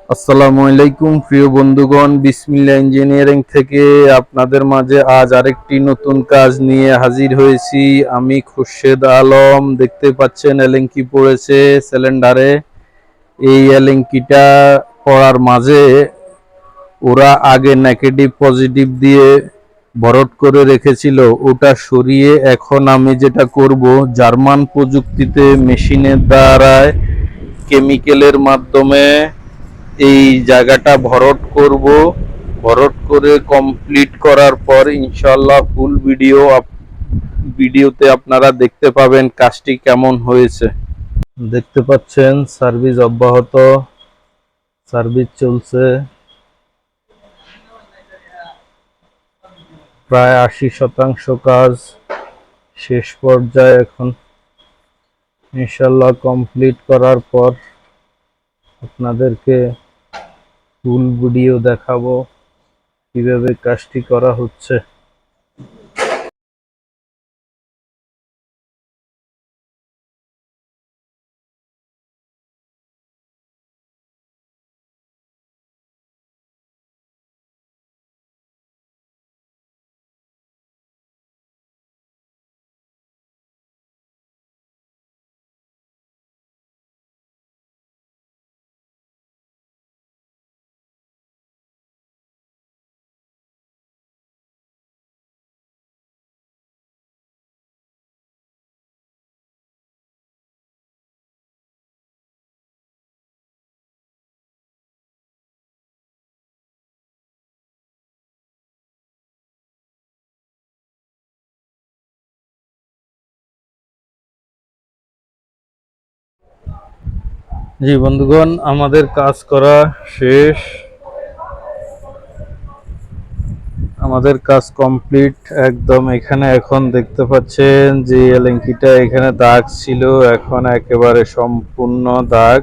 আসসালামু আলাইকুম প্রিয় বন্ধুগণ, বিসমিল্লাহ ইঞ্জিনিয়ারিং থেকে আপনাদের মাঝে আজ আরেকটি নতুন কাজ নিয়ে হাজির হয়েছি। আমি খুরশেদ আলম। দেখতে পাচ্ছেন এলেঙ্কি পড়েছে সিলিন্ডারে। এই এলেঙ্কিটা পড়ার মাঝে ওরা আগে নেগেটিভ পজিটিভ দিয়ে ভরট করে রেখেছিল, ওটা সরিয়ে এখন আমি যেটা করব, জার্মান প্রযুক্তিতে মেশিনের দ্বারায় কেমিক্যালের মাধ্যমে এই জায়গাটা ভরট করব। ভরট করে কমপ্লিট করার পর ইনশাআল্লাহ ফুল ভিডিওতে আপনারা দেখতে পাবেন কাজটি কেমন হয়েছে। দেখতে পাচ্ছেন সার্ভিস অব্যাহত, সার্ভিস চলছে। প্রায় 80% কাজ শেষ পর্যায়ে। এখন ইনশাআল্লাহ কমপ্লিট করার পর আপনাদেরকে ফুল ভিডিও দেখাবো কিভাবে কাজটি করা হচ্ছে। জি বন্ধুগণ, আমাদের কাজ করা শেষ, আমাদের কাজ কমপ্লিট একদম। এখানে এখন দেখতে পাচ্ছেন যে এলেঙ্কিটা এখানে দাগ ছিল, এখন একেবারে সম্পূর্ণ দাগ,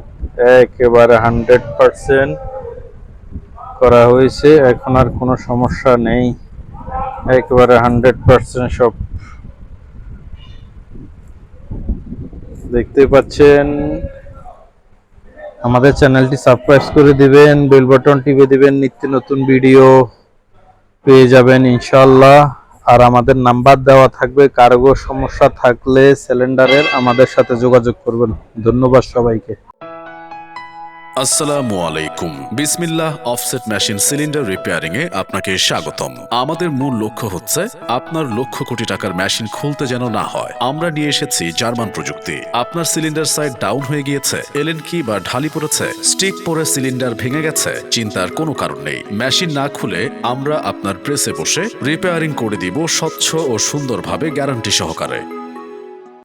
একেবারে 100% করা হয়েছে। এখন আর কোনো সমস্যা নেই, একেবারে 100% সব দেখতে পাচ্ছেন। আমাদের চ্যানেলটি সাবস্ক্রাইব করে দিবেন, বেল বাটন টিপে দিবেন, নিত্য নতুন ভিডিও পেয়ে যাবেন ইনশাআল্লাহ। আর আমাদের নাম্বার দেওয়া থাকবে, কার্গো সমস্যা থাকলে সিলিন্ডারের আমাদের সাথে যোগাযোগ করবেন। ধন্যবাদ সবাইকে। আসসালামু আলাইকুম। বিসমিল্লাহ অফসেট মেশিন সিলিন্ডার রিপেয়ারিং এ আপনাকে স্বাগতম। আমাদের মূল লক্ষ্য হচ্ছে আপনার লক্ষ কোটি টাকার মেশিন খুলতে যেন না হয়। আমরা নিয়ে এসেছি জার্মান প্রযুক্তি। আপনার সিলিন্ডার সাইড ডাউন হয়ে গিয়েছে, এলেনকি বা ঢালি পড়েছে, স্টিক পরে সিলিন্ডার ভেঙে গেছে, চিন্তার কোনো কারণ নেই। মেশিন না খুলে আমরা আপনার প্রেসে বসে রিপেয়ারিং করে দিব স্বচ্ছ ও সুন্দরভাবে, গ্যারান্টি সহকারে।